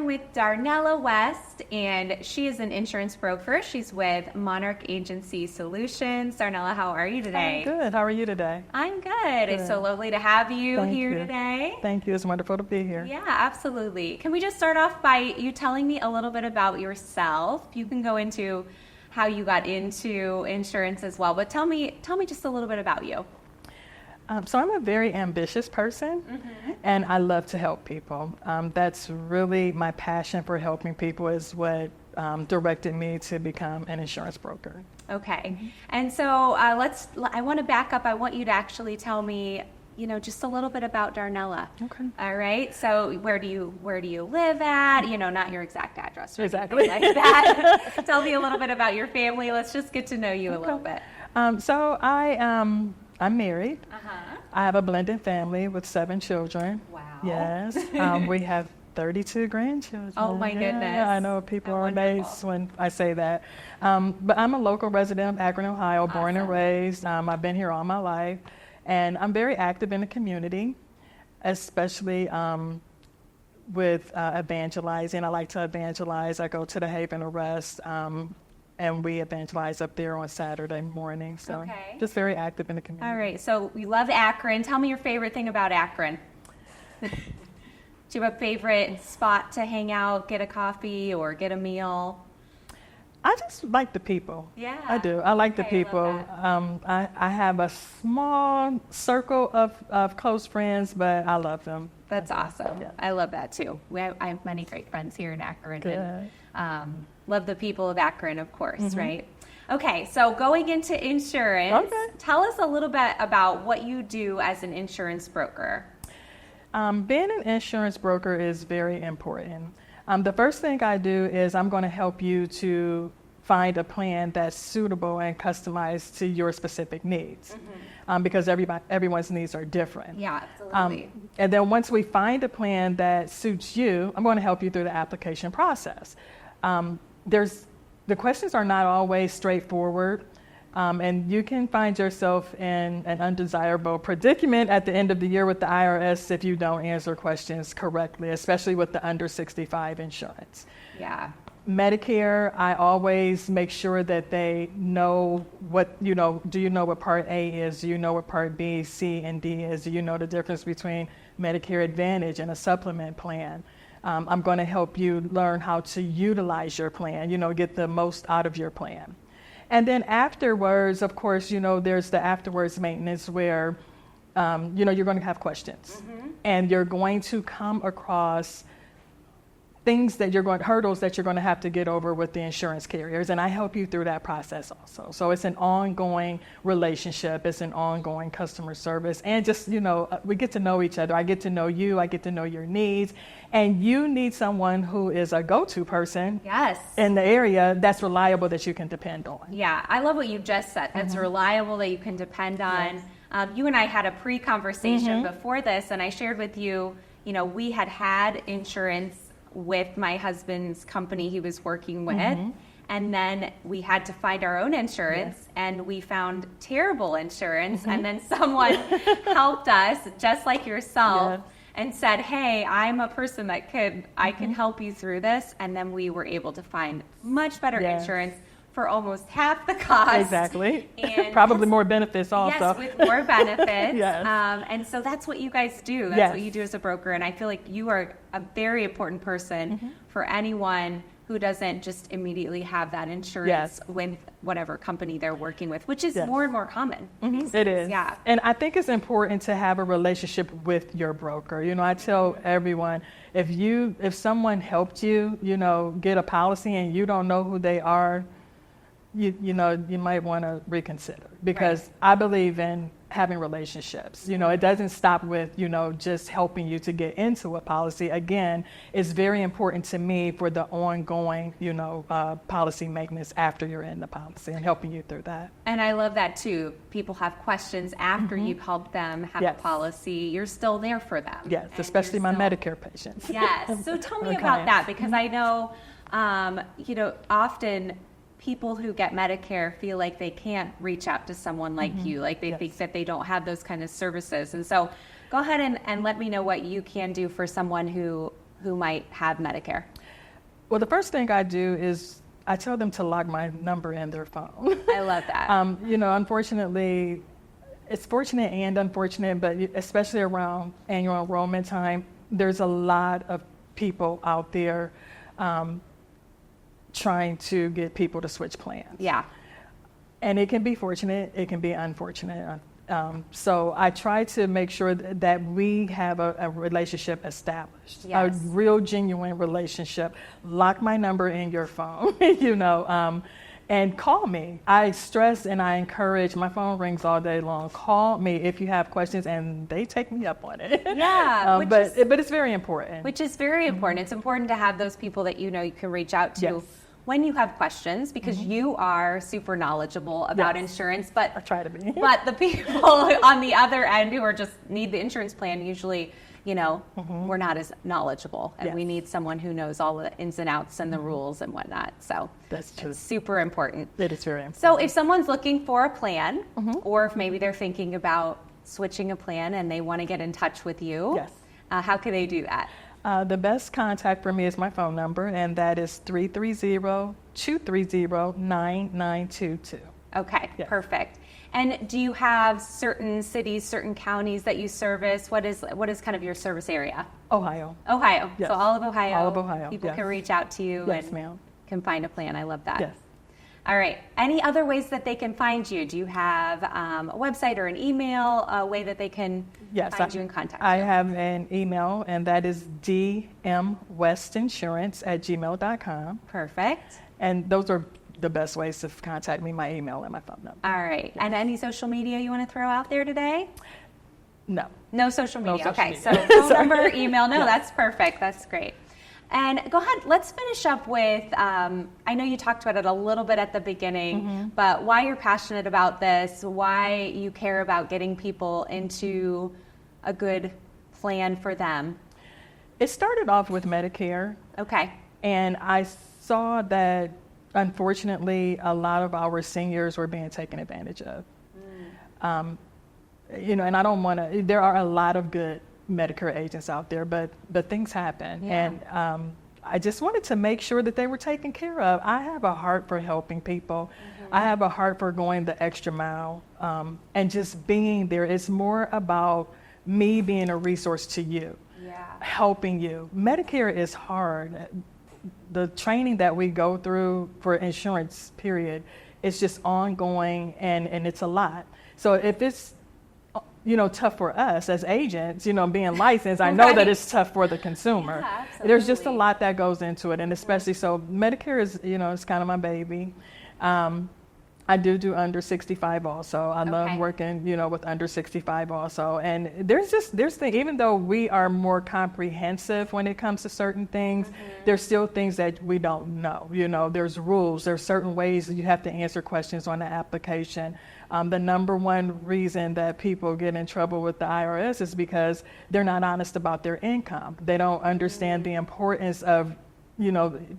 with Darnella West, and she is an insurance broker. She's with Monarch Agency Solutions. Darnella, how are you today? I'm good. How are you today? I'm good. It's so lovely to have you here today. Thank you. It's wonderful to be here. Yeah, absolutely. Can we just start off by you telling me a little bit about yourself? You can go into how you got into insurance as well, but tell me just a little bit about you. So I'm a very ambitious person, and I love to help people. That's really my passion for helping people is what directed me to become an insurance broker. Okay. And so I want to back up. I want you to actually tell me, just a little bit about Darnella. Okay. All right. So where do you live at? Not your exact address. Or exactly. Like that. Tell me a little bit about your family. Let's just get to know you a little bit. So I'm married. I have a blended family with 7 children. Wow. Yes. We have 32 grandchildren. Oh my goodness. I know people are amazed when I say that. But I'm a local resident of Akron, Ohio, born and raised. I've been here all my life. And I'm very active in the community, especially with evangelizing. I like to evangelize. I go to the Haven of Rest. And we evangelize up there on Saturday morning. So just very active in the community. All right. So we love Akron. Tell me your favorite thing about Akron. Do you have a favorite spot to hang out, get a coffee, or get a meal? I just like the people. Yeah. I do. I like the people. I have a small circle of close friends, but I love them. That's awesome. Yeah. I love that too. I have many great friends here in Akron. Good. And, love the people of Akron, of course, right? Okay, so going into insurance, tell us a little bit about what you do as an insurance broker. Being an insurance broker is very important. The first thing I do is I'm going to help you to find a plan that's suitable and customized to your specific needs, because everyone's needs are different. Yeah, absolutely. And then once we find a plan that suits you, I'm going to help you through the application process. The questions are not always straightforward, and you can find yourself in an undesirable predicament at the end of the year with the IRS if you don't answer questions correctly, especially with the under 65 insurance. Yeah. Medicare, I always make sure that they know what, do you know what Part A is? Do you know what Part B, C, and D is? Do you know the difference between Medicare Advantage and a supplement plan? I'm going to help you learn how to utilize your plan, get the most out of your plan. And then afterwards, of course, there's the afterwards maintenance where, you're going to have questions. And you're going to come across hurdles that you're going to have to get over with the insurance carriers, and I help you through that process also. So it's an ongoing relationship, it's an ongoing customer service, and just, we get to know each other. I get to know you, I get to know your needs, and you need someone who is a go-to person in the area that's reliable, that you can depend on. Yeah, I love what you just said. That's reliable, that you can depend on. Yes. You and I had a pre-conversation before this, and I shared with you, we had insurance with my husband's company he was working with, and then we had to find our own insurance, and we found terrible insurance, and then someone helped us, just like yourself, and said, hey, I'm a person that I can help you through this, and then we were able to find much better insurance for almost half the cost. Exactly. And probably more benefits also. Yes, with more benefits. Yes. And so that's what you guys do. That's what you do as a broker. And I feel like you are a very important person for anyone who doesn't just immediately have that insurance with whatever company they're working with, which is more and more common. It is. Yeah. And I think it's important to have a relationship with your broker. I tell everyone, if someone helped you, get a policy and you don't know who they are, you might want to reconsider, because I believe in having relationships. It doesn't stop with, just helping you to get into a policy. Again, it's very important to me for the ongoing, policy maintenance after you're in the policy and helping you through that. And I love that too. People have questions after you've helped them have a policy. You're still there for them. Yes, especially my Medicare patients. Yes. So tell me about that, because I know, often people who get Medicare feel like they can't reach out to someone like you, like they think that they don't have those kind of services. And so go ahead and let me know what you can do for someone who who might have Medicare? Well, the first thing I do is I tell them to log my number in their phone. I love that. Unfortunately, it's fortunate and unfortunate, but especially around annual enrollment time, there's a lot of people out there trying to get people to switch plans. Yeah. And it can be fortunate, it can be unfortunate. So I try to make sure that we have a relationship established, Yes. a real genuine relationship. Lock my number in your phone, and call me. I stress and I encourage, my phone rings all day long. Call me if you have questions, and they take me up on it. Yeah, but it's very important. Which is very important. It's important to have those people that you can reach out to. Yes. When you have questions, because you are super knowledgeable about Yes. insurance, but I try to be. But the people on the other end who are just need the insurance plan, usually, we're not as knowledgeable, and Yes. we need someone who knows all the ins and outs and the rules and whatnot. So That's true. it's super important. It is very important. So if someone's looking for a plan, or if maybe they're thinking about switching a plan and they want to get in touch with you, Yes. How can they do that? The best contact for me is my phone number, and that is 330-230-9922. Okay, Yes. perfect. And do you have certain cities, certain counties that you service? What is kind of your service area? Ohio. Ohio. Yes. So all of Ohio. All of Ohio, People yes. can reach out to you Yes, and ma'am. can find a plan. I love that. Yes. All right. Any other ways that they can find you? Do you have a website or an email, a way that they can find you and contact you? I have an email, and that is dmwestinsurance@gmail.com. Perfect. And those are the best ways to contact me, my email and my phone number. All right. And any social media you want to throw out there today? No. No social No media. social Okay. media. So phone Sorry. number, email. No, Yes. that's perfect. That's great. And go ahead, let's finish up with, I know you talked about it a little bit at the beginning, but why you're passionate about this, why you care about getting people into a good plan for them. It started off with Medicare, Okay. and I saw that, unfortunately, a lot of our seniors were being taken advantage of. And I don't want to, there are a lot of good Medicare agents out there, but things happen. Yeah. And I just wanted to make sure that they were taken care of. I have a heart for helping people. I have a heart for going the extra mile, and just being there. It's more about me being a resource to you, helping you. Medicare is hard. The training that we go through for insurance, period, is just ongoing, and it's a lot. So if it's tough for us as agents, being licensed, I know that it's tough for the consumer. Yeah, There's just a absolutely. lot that goes into it, and especially so Medicare is, it's kind of my baby. I do under 65 also. I love Okay. working, with under 65 also. And there's things, even though we are more comprehensive when it comes to certain things, there's still things that we don't know. There's rules, there's certain ways that you have to answer questions on the application. The number one reason that people get in trouble with the IRS is because they're not honest about their income. They don't understand the importance of,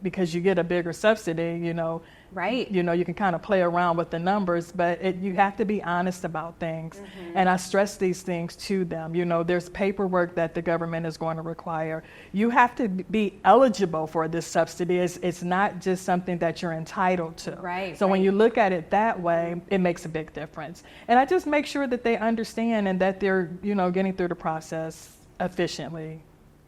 because you get a bigger subsidy, Right. you can kind of play around with the numbers, but you have to be honest about things. And I stress these things to them. There's paperwork that the government is going to require. You have to be eligible for this subsidy. It's not just something that you're entitled to. Right, So when right. you look at it that way, it makes a big difference. And I just make sure that they understand and that they're, getting through the process efficiently,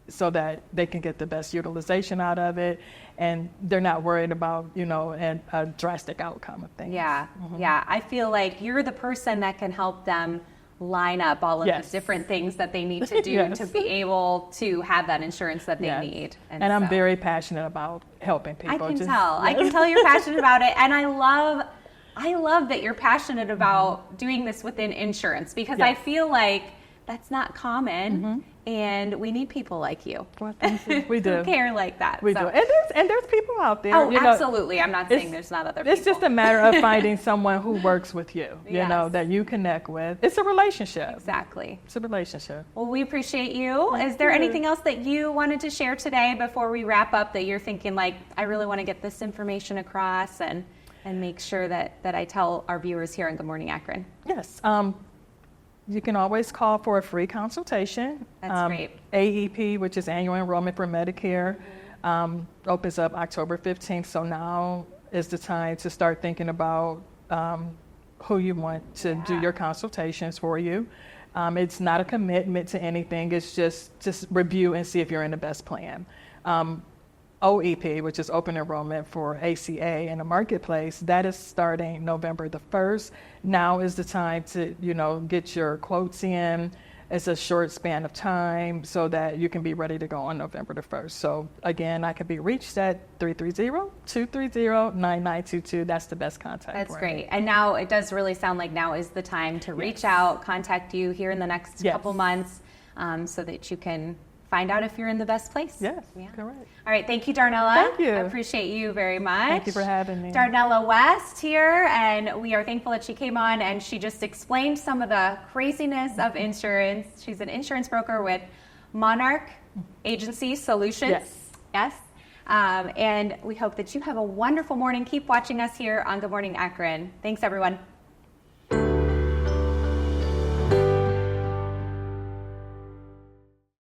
so that they can get the best utilization out of it, and they're not worried about, a drastic outcome of things. Yeah. Yeah. I feel like you're the person that can help them line up all of Yes. the different things that they need to do Yes. to be able to have that insurance that they Yes. need. And I'm so- very passionate about helping people. I can Just- tell. I can tell you're passionate about it, and I love that you're passionate about doing this within insurance, because I Yes. feel like that's not common, and we need people like you. Well, thank you. We do. Who care like that. We So- do. And there's people out there. Oh, absolutely. I'm not saying there's not other people. It's just a matter of finding someone who works with you, Yes. that you connect with. It's a relationship. Exactly. It's a relationship. Well, we appreciate you. Is there you. anything else that you wanted to share today before we wrap up that you're thinking, like, I really want to get this information across and make sure that I tell our viewers here on Good Morning Akron? Yes. You can always call for a free consultation. That's great. AEP, which is Annual Enrollment for Medicare, opens up October 15th. So now is the time to start thinking about who you want to do your consultations for you. It's not a commitment to anything. It's just review and see if you're in the best plan. OEP, which is open enrollment for ACA in the marketplace, that is starting November the 1st. Now is the time to, get your quotes in. It's a short span of time so that you can be ready to go on November the 1st. So again, I can be reached at 330-230-9922. That's the best contact. That's great. And now it does really sound like now is the time to reach out, contact you here in the next couple months so that you can find out if you're in the best place. Yes, correct. All right, thank you, Darnella. Thank you. I appreciate you very much. Thank you for having me. Darnella West here, and we are thankful that she came on and she just explained some of the craziness of insurance. She's an insurance broker with Monarch Agency Solutions. Yes. And we hope that you have a wonderful morning. Keep watching us here on Good Morning Akron. Thanks, everyone.